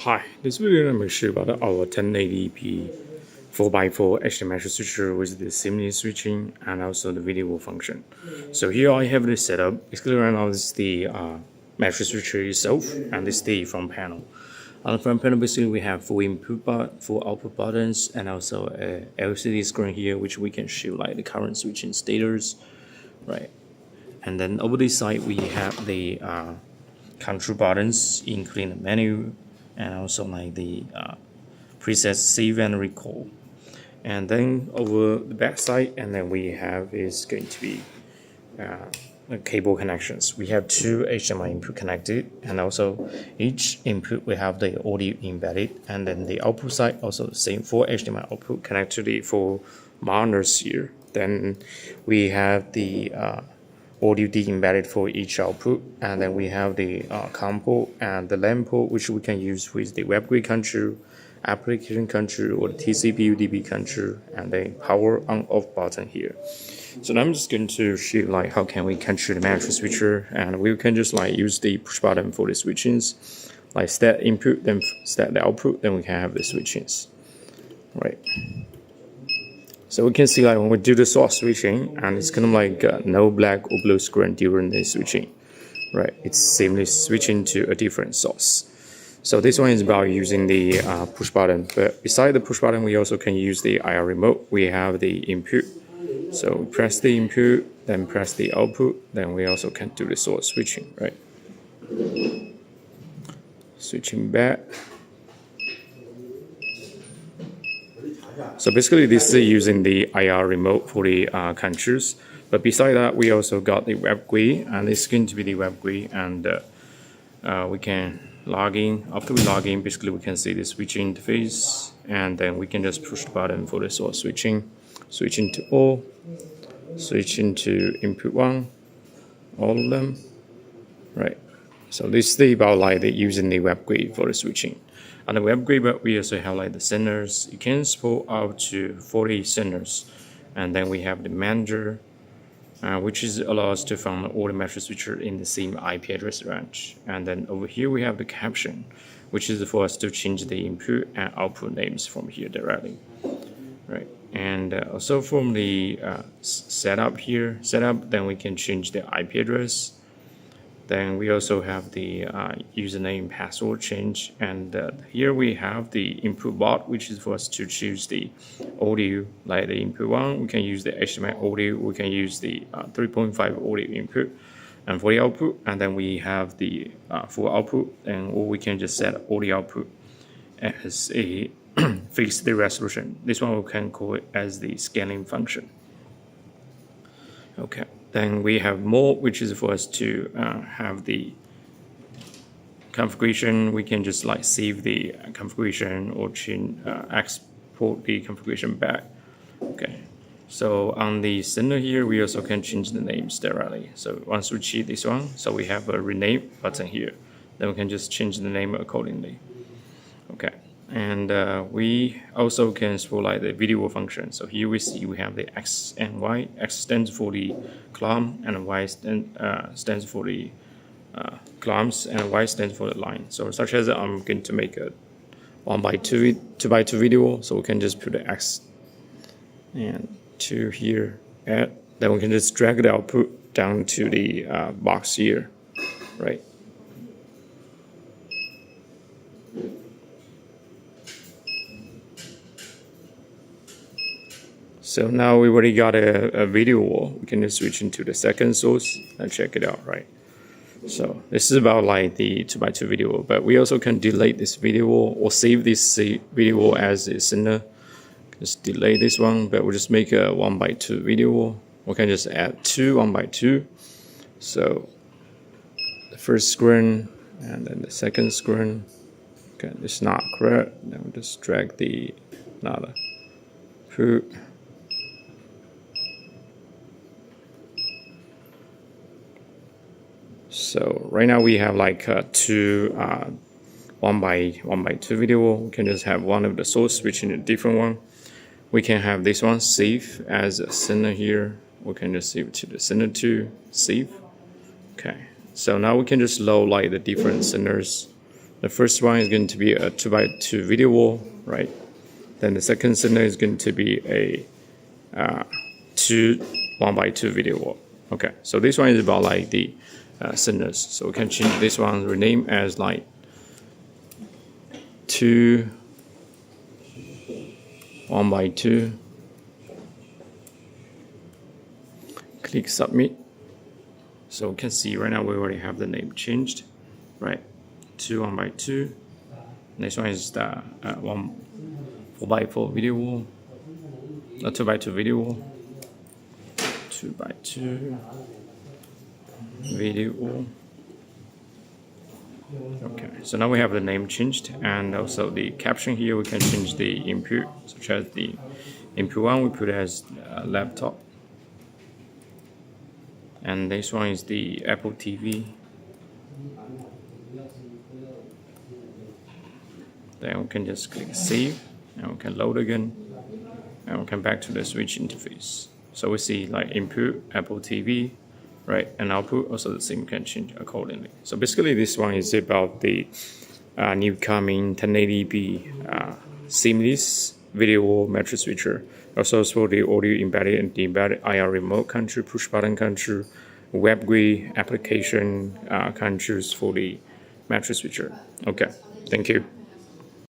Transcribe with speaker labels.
Speaker 1: Hi, this video I'm going to show about our 1080p 4x4 HDMI Matrix switcher with the seamless switching and also the video function. So here I have this setup. Basically right now this is the matrix switcher itself, and this is the front panel. On the front panel, basically we have full output buttons, and also a LCD screen here, which we can show like the current switching status, right? And then over this side we have the control buttons, including the menu and also like the preset save and recall. And then over the back side, and then we have is going to be cable connections. We have two HDMI input connected, and also each input we have the audio embedded, and then the output side also the same, 4 HDMI output connected to the 4 monitors here. Then we have the audio embedded for each output, and then we have the COM port and the LAN port, which we can use with the web-GUI control, application control, or the TCP UDP control, and the power on/off button here. So now I'm just going to show like how can we control the matrix switcher, and we can just like use the push button for the switchings, like start input, then start the output, then we can have the switchings, right? So we can see like when we do the source switching, and it's kind of like no black or blue screen during the switching, right? It's seamless switching to a different source. So this one is about using the push button, but beside the push button, we also can use the IR remote. We have the input, so we press the input, then press the output, then we also can do the source switching, right? Switching back. So basically this is using the IR remote for the controls, but beside that we also got the web-GUI, and it's going to be the web-GUI, and we can log in. After we log in, basically we can see the switching interface, and then we can just push the button for the source switching, switching to all, switching to input 1, all of them, right? So this is about like using the web-GUI for the switching. On the web-GUI, but we also have like the senders. You can support up to 40 senders, and then we have the manager, which allows us to find all the matrix switcher in the same IP address range. And then over here we have the caption, which is for us to change the input and output names from here directly, right? And also from the setup, then we can change the IP address. Then we also have the username password change, and here we have the input bot, which is for us to choose the audio, like the input 1, we can use the HDMI audio, we can use the 3.5 audio input, and for the output, and then we have the full output, or we can just set audio output as a fixed resolution. This one we can call it as the scaling function. Okay. Then we have more, which is for us to have the configuration. We can just like save the configuration or change, export the configuration back. Okay. So on the sender here, we also can change the names directly. So once we check this one, so we have a rename button here. Then we can just change the name accordingly. Okay. And we also can support like the video function. So here we see we have the X and Y. X stands for the column, and Y stands for the columns, and Y stands for the line. So such as I'm going to make a 2x2 video, so we can just put the X and 2 here. Then we can just drag the output down to the box here, right? So now we already got a video wall. We can just switch into the second source and check it out, right? So this is about like the 2x2 video, but we also can delete this video wall or save this video wall as a sender. Just delete this one, but we'll just make a 1x2 video wall. We can just add 2 1x2. So the first screen and then the second screen. Okay, this is not correct. Then we'll just drag the another put. So right now we have like 2 1x2 video. We can just have one of the source switching a different one. We can have this one save as a sender here. We can just save it to the sender to save. Okay, so now we can just load like the different senders The first one is going to be a 2x2 video wall, right? Then the second center is going to be a 1x2 video wall. Okay, so this one is about like the centers. So we can change this one, rename as like 2 1x2. Click submit. So we can see right now we already have the name changed, right? 2 1x2. Next one is the 4x4 video wall, a 2x2 video wall, 2x2 video wall. Okay, so now we have the name changed, and also the caption here we can change the input, such as the input one we put as laptop, and this one is the Apple TV. Then we can just click save, and we can load again, and we can back to the switch interface. So we see like input Apple TV, right, and output also the same, can change accordingly. So basically this one is about the new coming 1080p seamless video matrix switcher. Also for the audio embedded and embedded IR remote control, push button control, web GUI application controls for the matrix switcher. Okay, thank you.